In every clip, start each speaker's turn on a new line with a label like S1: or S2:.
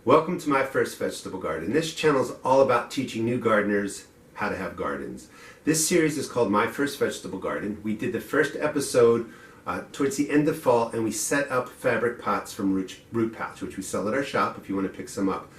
S1: Welcome to my first vegetable garden. This channel is all about teaching new gardeners how to have gardens. This series is called My First Vegetable Garden. We did the first episode towards the end of fall, and we set up fabric pots from Root Pouch, which we sell at our shop if you want to pick some up.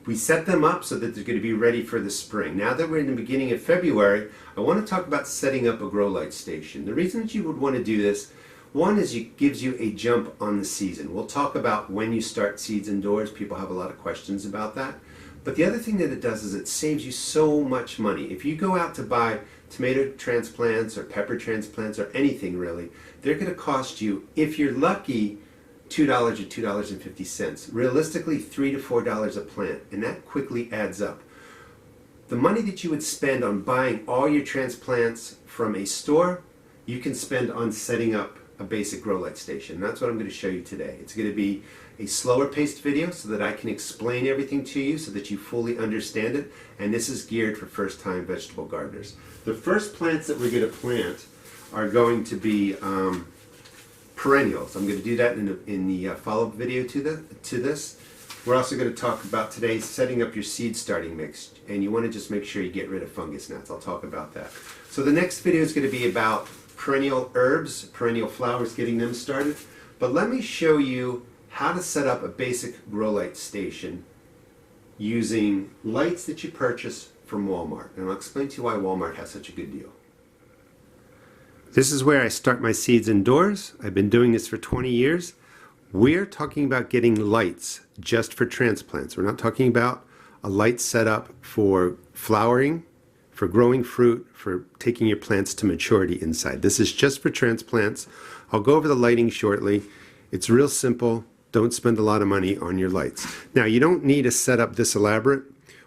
S1: We set them up so that they're going to be ready for the spring. Now that we're in the beginning of February, I want to talk about setting up a grow light station. The reason that you would want to do this, one is it gives you a jump on the season. We'll talk about when you start seeds indoors. People have a lot of questions about that. But the other thing that it does is it saves you so much money. If you go out to buy tomato transplants or pepper transplants or anything really, they're going to cost you, if you're lucky, $2 or $2.50. Realistically, $3 to $4 a plant, and that quickly adds up. The money that you would spend on buying all your transplants from a store, you can spend on setting up a basic grow light station. That's what I'm going to show you today. It's going to be a slower paced video so that I can explain everything to you so that you fully understand it, and this is geared for first time vegetable gardeners. The first plants that we're going to plant are going to be perennials. I'm going to do that in the follow-up video to this. We're also going to talk about today setting up your seed starting mix, and you want to just make sure you get rid of fungus gnats. I'll talk about that. So the next video is going to be about perennial herbs, perennial flowers, getting them started. But let me show you how to set up a basic grow light station using lights that you purchase from Walmart. And I'll explain to you why Walmart has such a good deal. This is where I start my seeds indoors. I've been doing this for 20 years. We're talking about getting lights just for transplants. We're not talking about a light setup for flowering, for growing fruit, for taking your plants to maturity inside. This is just for transplants. I'll go over the lighting shortly. It's real simple. Don't spend a lot of money on your lights. Now, you don't need a setup this elaborate.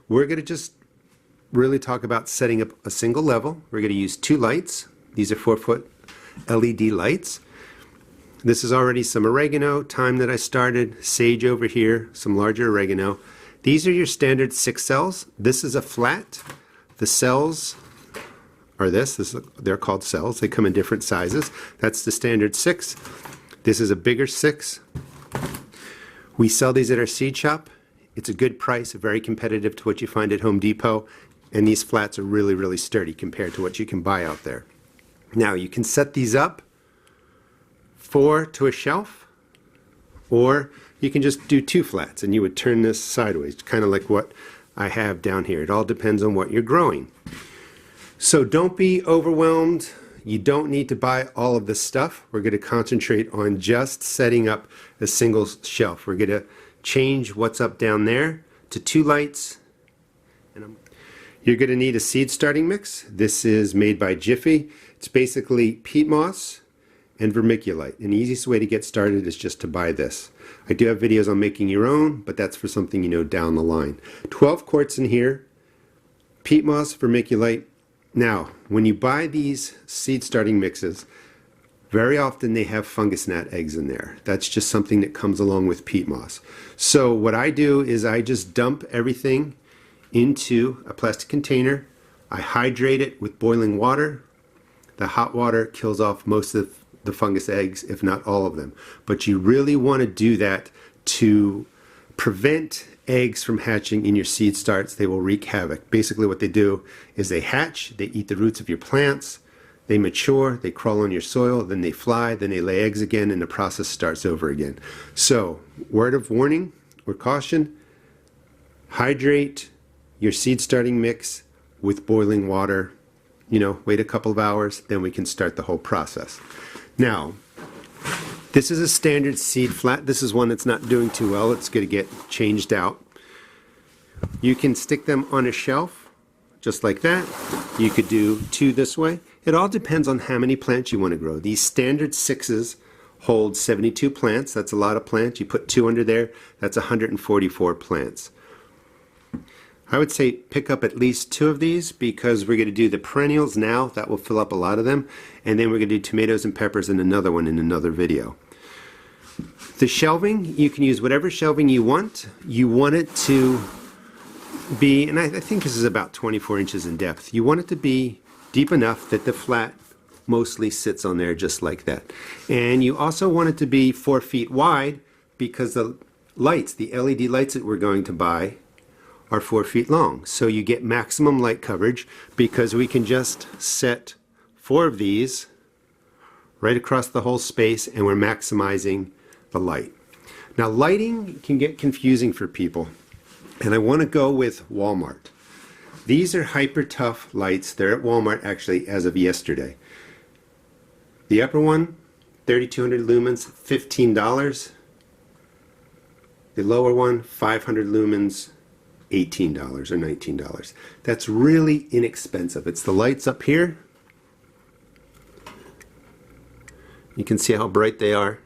S1: We're going to just really talk about setting up a single level. We're going to use 2 lights. These are 4-foot LED lights. This is already some oregano, thyme that I started, sage over here, some larger oregano. These are your standard 6 cells. This is a flat. The cells are they're called cells. They come in different sizes. That's the standard 6. This is a bigger 6. We sell these at our seed shop. It's a good price, very competitive to what you find at Home Depot, and these flats are really, really sturdy compared to what you can buy out there. Now, you can set these up 4 to a shelf, or you can just do 2 flats, and you would turn this sideways, kind of like what I have down here. It all depends on what you're growing. So don't be overwhelmed. You don't need to buy all of this stuff. We're going to concentrate on just setting up a single shelf. We're going to change what's up down there to 2 lights. You're going to need a seed starting mix. This is made by Jiffy. It's basically peat moss and vermiculite. And the easiest way to get started is just to buy this. I do have videos on making your own, but that's for something you know down the line. 12 quarts in here, peat moss, vermiculite. Now, when you buy these seed starting mixes, very often they have fungus gnat eggs in there. That's just something that comes along with peat moss. So what I do is I just dump everything into a plastic container. I hydrate it with boiling water. The hot water kills off most of the fungus eggs, if not all of them. But you really want to do that to prevent eggs from hatching in your seed starts. They will wreak havoc. Basically what they do is they hatch, they eat the roots of your plants, they mature, they crawl on your soil, then they fly, then they lay eggs again, and the process starts over again. So, word of warning or caution, hydrate your seed starting mix with boiling water. Wait a couple of hours, then we can start the whole process. Now, this is a standard seed flat. This is one that's not doing too well. It's going to get changed out. You can stick them on a shelf, just like that. You could do 2 this way. It all depends on how many plants you want to grow. These standard 6s hold 72 plants. That's a lot of plants. You put 2 under there, that's 144 plants. I would say pick up at least 2 of these because we're going to do the perennials now. That will fill up a lot of them. And then we're going to do tomatoes and peppers in another one in another video. The shelving, you can use whatever shelving you want. You want it to be, and I think this is about 24 inches in depth. You want it to be deep enough that the flat mostly sits on there just like that. And you also want it to be 4 feet wide because the lights, the LED lights that we're going to buy, are 4 feet long. So you get maximum light coverage because we can just set 4 of these right across the whole space and we're maximizing the light. Now lighting can get confusing for people, and I want to go with Walmart. These are Hyper Tough lights. They're at Walmart actually as of yesterday. The upper one, 3200 lumens, $15. The lower one, 500 lumens, $18 or $19. That's really inexpensive. It's the lights up here. You can see how bright they are.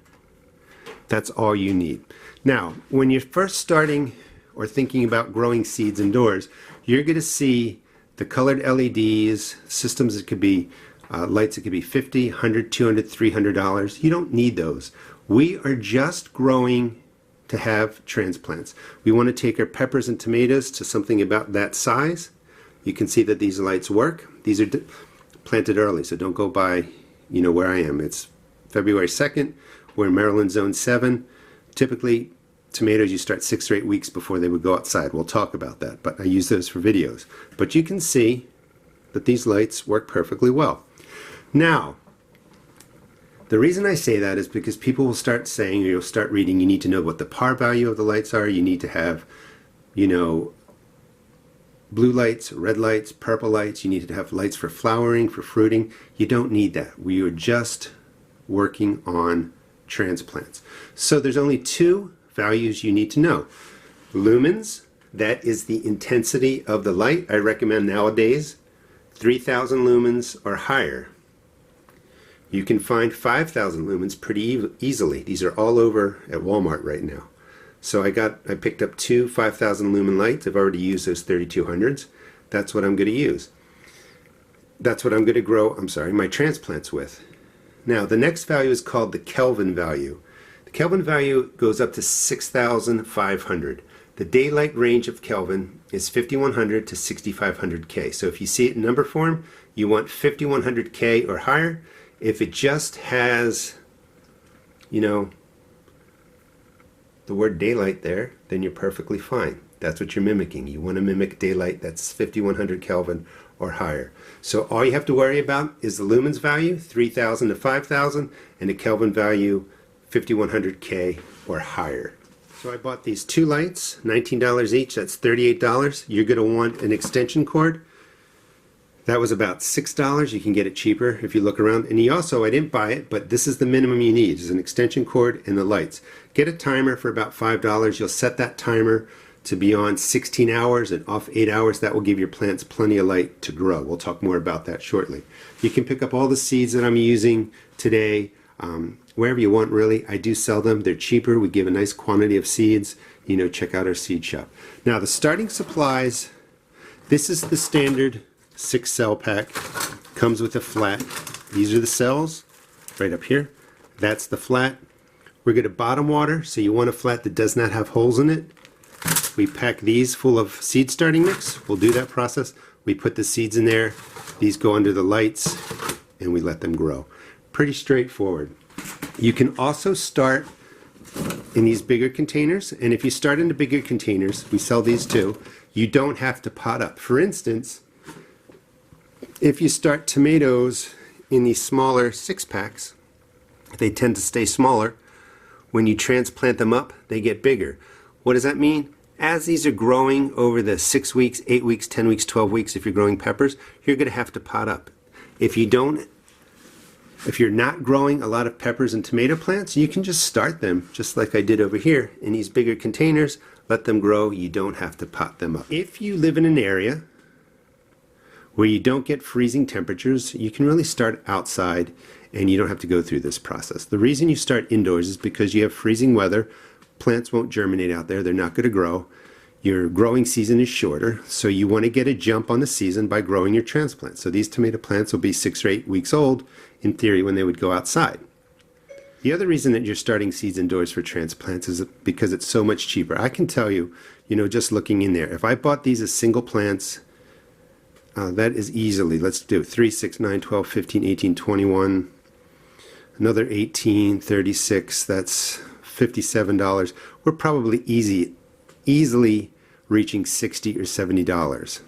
S1: That's all you need. Now, when you're first starting or thinking about growing seeds indoors, you're going to see the colored LEDs, systems that could be lights that could be $50, $100, $200, $300. You don't need those. We are just growing to have transplants. We want to take our peppers and tomatoes to something about that size. You can see that these lights work. These are planted early, so don't go by, where I am. It's February 2nd. We're in Maryland Zone 7. Typically, tomatoes you start 6 or 8 weeks before they would go outside. We'll talk about that, but I use those for videos. But you can see that these lights work perfectly well. Now, the reason I say that is because people will start saying, or you'll start reading, you need to know what the par value of the lights are. You need to have, blue lights, red lights, purple lights. You need to have lights for flowering, for fruiting. You don't need that. We are just working on transplants. So there's only 2 values you need to know. Lumens, that is the intensity of the light. I recommend nowadays 3000 lumens or higher. You can find 5000 lumens pretty easily. These are all over at Walmart right now. So I picked up 2 5000 lumen lights. I've already used those 3200s. That's what I'm going to use. That's what I'm going to grow, my transplants with. Now the next value is called the Kelvin value. The Kelvin value goes up to 6500. The daylight range of Kelvin is 5100 to 6500 K. So if you see it in number form, you want 5100 K or higher. If it just has, the word daylight there, then you're perfectly fine. That's what you're mimicking. You want to mimic daylight that's 5100 Kelvin or higher. So all you have to worry about is the lumens value, 3000 to 5000, and the Kelvin value, 5100 K or higher. So I bought these 2 lights, $19 each, that's $38. You're going to want an extension cord. That was about $6. You can get it cheaper if you look around. And I didn't buy it, but this is the minimum you need, is an extension cord and the lights. Get a timer for about $5. You'll set that timer to be on 16 hours and off 8 hours. That will give your plants plenty of light to grow. We'll talk more about that shortly. You can pick up all the seeds that I'm using today wherever you want, really. I do sell them. They're cheaper. We give a nice quantity of seeds. Check out our seed shop. Now the starting supplies, this is the standard 6 cell pack. Comes with a flat. These are the cells right up here. That's the flat. We're going to bottom water, so you want a flat that does not have holes in it. We pack these full of seed starting mix. We'll do that process. We put the seeds in there. These go under the lights and we let them grow. Pretty straightforward. You can also start in these bigger containers, and if you start in the bigger containers, we sell these too, you don't have to pot up. For instance, if you start tomatoes in these smaller 6-packs, they tend to stay smaller. When you transplant them up, they get bigger. What does that mean? As these are growing over the 6 weeks, 8 weeks, 10 weeks, 12 weeks, if you're growing peppers, you're going to have to pot up. If you're not growing a lot of peppers and tomato plants, you can just start them, just like I did over here, in these bigger containers. Let them grow. You don't have to pot them up. If you live in an area where you don't get freezing temperatures, you can really start outside and you don't have to go through this process. The reason you start indoors is because you have freezing weather. Plants won't germinate out there. They're not going to grow. Your growing season is shorter, so you want to get a jump on the season by growing your transplants. So these tomato plants will be 6 or 8 weeks old, in theory, when they would go outside. The other reason that you're starting seeds indoors for transplants is because it's so much cheaper. I can tell you, just looking in there, if I bought these as single plants, that is easily, let's do 3, 6, 9, 12, 15, 18, 21, another 18, 36, that's $57, we're probably easily reaching $60 or $70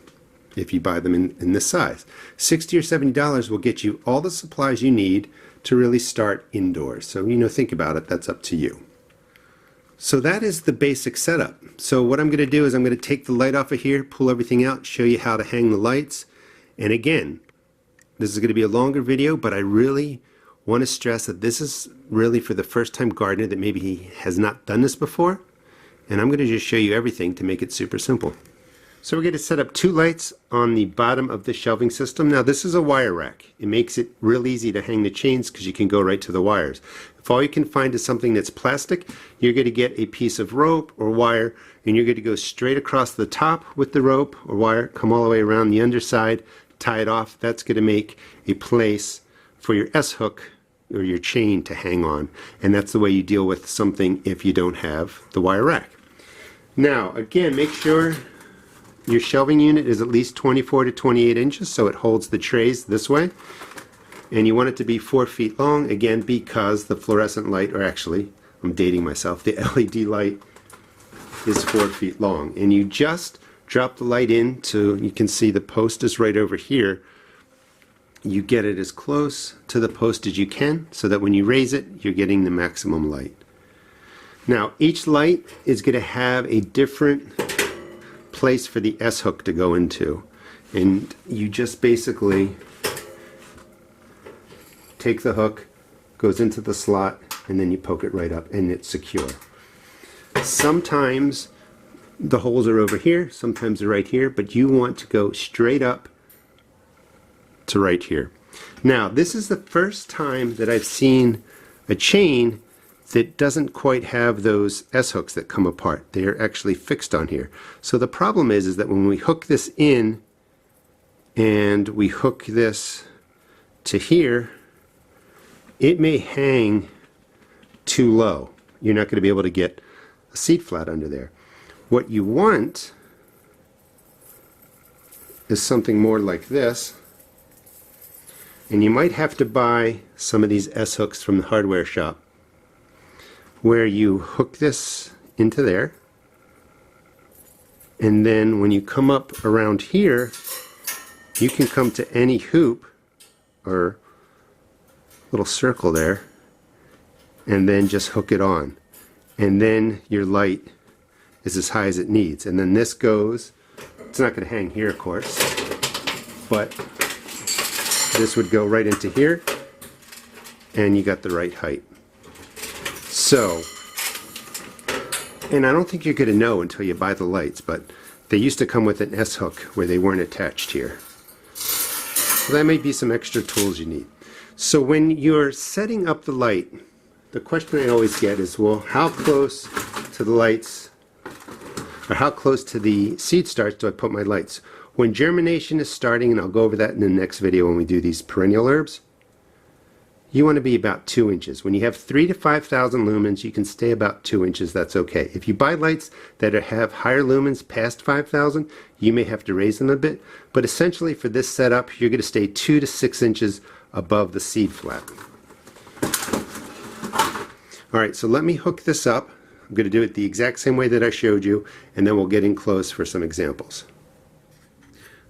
S1: if you buy them in this size. $60 or $70 will get you all the supplies you need to really start indoors. So, think about it, that's up to you. So that is the basic setup. So what I'm going to do is I'm going to take the light off of here, pull everything out, show you how to hang the lights. And again, this is going to be a longer video, but I really want to stress that this is really for the first time gardener that maybe he has not done this before. And I'm going to just show you everything to make it super simple. So we're going to set up 2 lights on the bottom of the shelving system. Now this is a wire rack. It makes it real easy to hang the chains because you can go right to the wires. If all you can find is something that's plastic, you're going to get a piece of rope or wire, and you're going to go straight across the top with the rope or wire, come all the way around the underside, tie it off. That's going to make a place for your S-hook or your chain to hang on. And that's the way you deal with something if you don't have the wire rack. Now again, make sure your shelving unit is at least 24 to 28 inches so it holds the trays this way. And you want it to be 4 feet long, again, because the fluorescent light, or actually, I'm dating myself, the LED light is 4 feet long. And you just drop the light in to, you can see the post is right over here. You get it as close to the post as you can so that when you raise it, you're getting the maximum light. Now, each light is going to have a different place for the S-hook to go into, and you just basically take the hook, goes into the slot, and then you poke it right up and it's secure. Sometimes the holes are over here, sometimes they're right here, but you want to go straight up to right here. Now this is the first time that I've seen a chain that doesn't quite have those S-hooks that come apart. They are actually fixed on here. So the problem is that when we hook this in and we hook this to here, it may hang too low. You're not going to be able to get a seed flat under there. What you want is something more like this. And you might have to buy some of these S-hooks from the hardware shop, where you hook this into there, and then when you come up around here, you can come to any hoop or little circle there and then just hook it on, and then your light is as high as it needs. And then this goes, it's not going to hang here of course, but this would go right into here and you got the right height. So, and I don't think you're going to know until you buy the lights, but they used to come with an S-hook where they weren't attached here. So that may be some extra tools you need. So when you're setting up the light, the question I always get is, well, how close to the lights, or how close to the seed starts do I put my lights? When germination is starting, and I'll go over that in the next video when we do these perennial herbs, you want to be about 2 inches. When you have 3,000 to 5,000 lumens, you can stay about 2 inches. That's okay. If you buy lights that have higher lumens past 5,000, you may have to raise them a bit. But essentially for this setup, you're going to stay 2 to 6 inches above the seed flat. Alright, so let me hook this up. I'm going to do it the exact same way that I showed you, and then we'll get in close for some examples.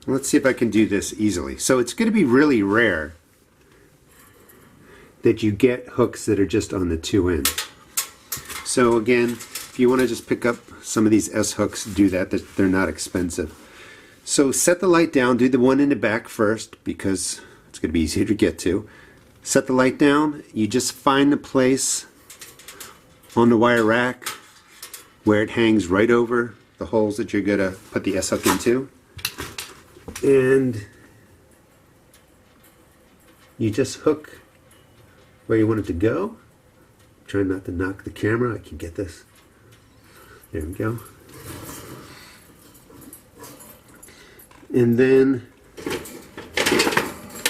S1: Let's see if I can do this easily. So it's going to be really rare that you get hooks that are just on the 2 ends. So again, if you want to just pick up some of these S-hooks, do that. They're not expensive. So set the light down, do the one in the back first because it's going to be easier to get to. Set the light down, you just find the place on the wire rack where it hangs right over the holes that you're going to put the S-hook into. And you just hook where you want it to go. Try not to knock the camera. I can get this. There we go. And then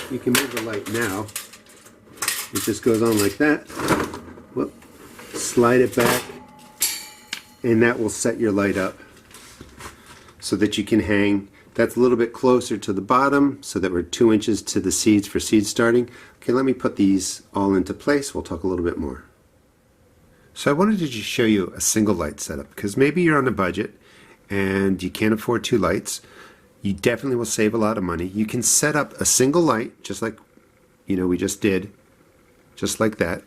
S1: you can move the light now. It just goes on like that. Whoop. Slide it back, and that will set your light up so that you can hang. That's a little bit closer to the bottom so that we're 2 inches to the seeds for seed starting. Okay, let me put these all into place. We'll talk a little bit more. So I wanted to just show you a single light setup because maybe you're on a budget and you can't afford two lights. You definitely will save a lot of money. You can set up a single light just like we just did, just like that.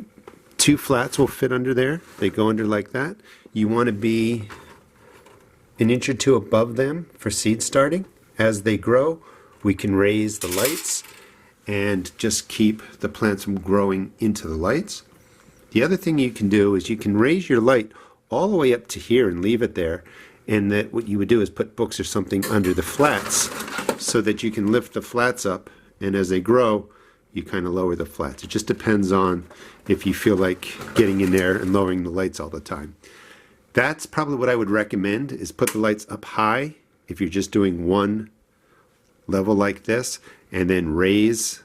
S1: Two flats will fit under there. They go under like that. You want to be an inch or two above them for seed starting. As they grow, we can raise the lights and just keep the plants from growing into the lights. The other thing you can do is you can raise your light all the way up to here and leave it there, and that what you would do is put books or something under the flats so that you can lift the flats up, and as they grow you kind of lower the flats. It just depends on if you feel like getting in there and lowering the lights all the time. That's probably what I would recommend, is put the lights up high if you're just doing one level like this, and then raise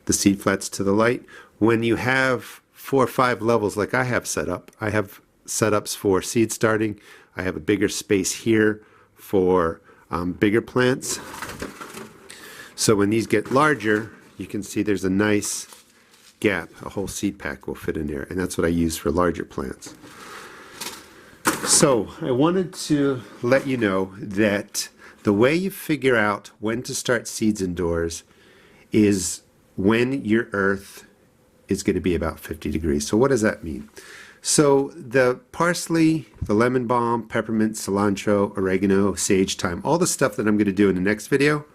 S1: the seed flats to the light. When you have 4 or 5 levels like I have set up, I have setups for seed starting. I have a bigger space here for bigger plants. So when these get larger, you can see there's a nice gap. A whole seed pack will fit in there, and that's what I use for larger plants. So I wanted to let you know that the way you figure out when to start seeds indoors is when your earth is going to be about 50 degrees. So what does that mean? So the parsley, the lemon balm, peppermint, cilantro, oregano, sage, thyme, all the stuff that I'm going to do in the next video,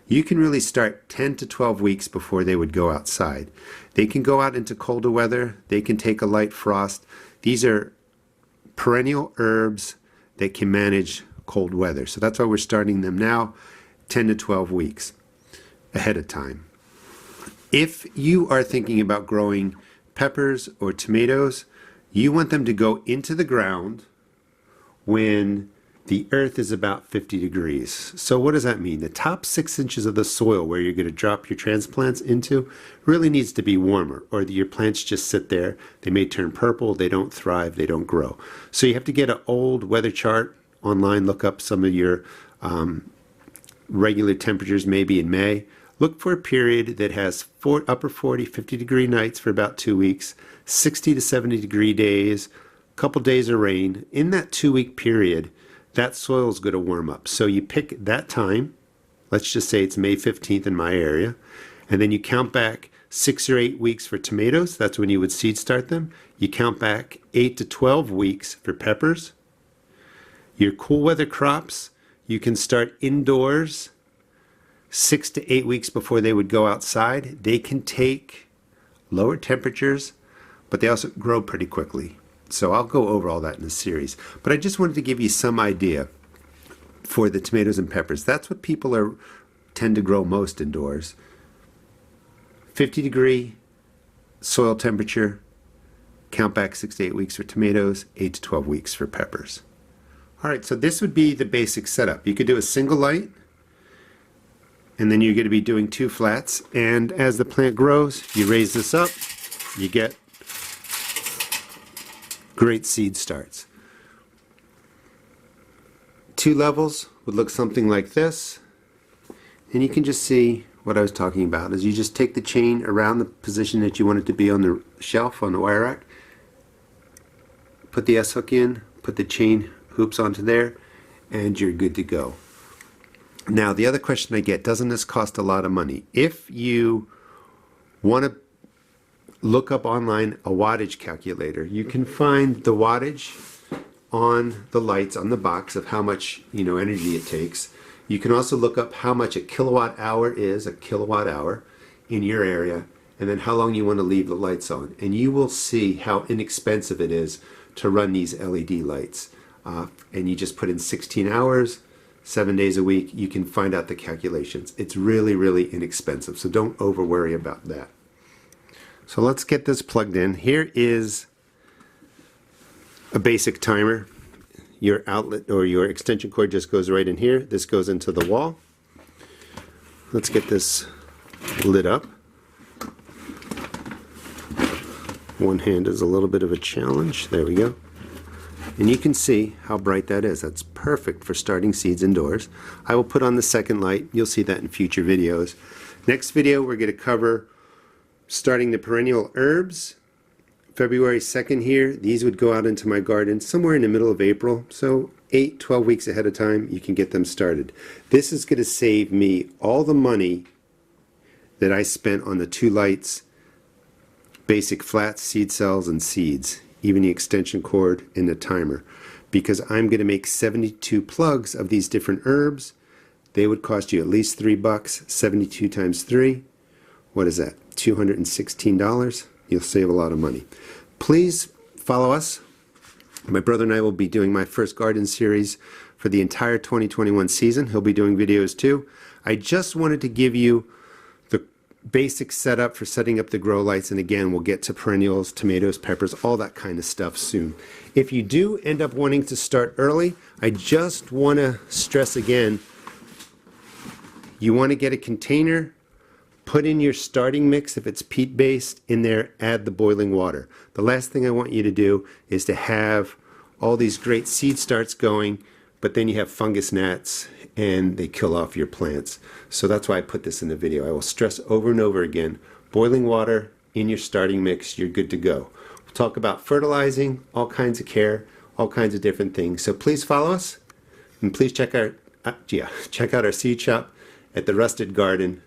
S1: you can really start 10 to 12 weeks before they would go outside. They can go out into colder weather. They can take a light frost. These are perennial herbs that can manage cold weather. So that's why we're starting them now, 10 to 12 weeks ahead of time. If you are thinking about growing peppers or tomatoes, you want them to go into the ground when the earth is about 50 degrees. So what does that mean? The top 6 inches of the soil where you're going to drop your transplants into really needs to be warmer, or your plants just sit there. They may turn purple, they don't thrive, they don't grow. So you have to get an old weather chart online, look up some of your regular temperatures maybe in May. Look for a period that has upper 40, 50 degree nights for about 2 weeks, 60 to 70 degree days, a couple days of rain. In that 2-week period, that soil is going to warm up. So you pick that time, let's just say it's May 15th in my area, and then you count back 6 or 8 weeks for tomatoes. That's when you would seed start them. You count back 8 to 12 weeks for peppers. Your cool weather crops, you can start indoors 6 to 8 weeks before they would go outside. They can take lower temperatures, but they also grow pretty quickly. So I'll go over all that in the series. But I just wanted to give you some idea for the tomatoes and peppers. That's what people tend to grow most indoors. 50 degree soil temperature, count back 6 to 8 weeks for tomatoes, 8 to 12 weeks for peppers. All right, so this would be the basic setup. You could do a single light, and then you're going to be doing 2 flats. And as the plant grows, you raise this up, you get great seed starts. 2 levels would look something like this. And you can just see what I was talking about, is you just take the chain around the position that you want it to be on the shelf, on the wire rack, put the S-hook in, put the chain hoops onto there, and you're good to go. Now, the other question I get, doesn't this cost a lot of money? If you want to look up online a wattage calculator, you can find the wattage on the lights on the box of how much energy it takes. You can also look up how much a kilowatt hour is, in your area, and then how long you want to leave the lights on. And you will see how inexpensive it is to run these LED lights. And you just put in 16 hours, 7 days a week, you can find out the calculations. It's really, really inexpensive, so don't over worry about that. So let's get this plugged in. Here is a basic timer. Your outlet or your extension cord just goes right in here. This goes into the wall. Let's get this lit up. One hand is a little bit of a challenge. There we go. And you can see how bright that is. That's perfect for starting seeds indoors. I will put on the second light. You'll see that in future videos. Next video, we're going to cover starting the perennial herbs February 2nd here. These would go out into my garden somewhere in the middle of April. So 8-12 weeks ahead of time, you can get them started. This is going to save me all the money that I spent on the 2 lights, basic flats, seed cells, and seeds, even the extension cord and the timer, because I'm going to make 72 plugs of these different herbs. They would cost you at least $3. 72 times 3, what is that? $216. You'll save a lot of money. Please follow us. My brother and I will be doing my first garden series for the entire 2021 season. He'll be doing videos too. I just wanted to give you the basic setup for setting up the grow lights, and again, we'll get to perennials, tomatoes, peppers, all that kind of stuff soon. If you do end up wanting to start early, I just want to stress again, you want to get a container, put in your starting mix, if it's peat-based, in there, add the boiling water. The last thing I want you to do is to have all these great seed starts going, but then you have fungus gnats and they kill off your plants. So that's why I put this in the video. I will stress over and over again, boiling water in your starting mix, you're good to go. We'll talk about fertilizing, all kinds of care, all kinds of different things. So please follow us, and please check out our seed shop at therustedgarden.com.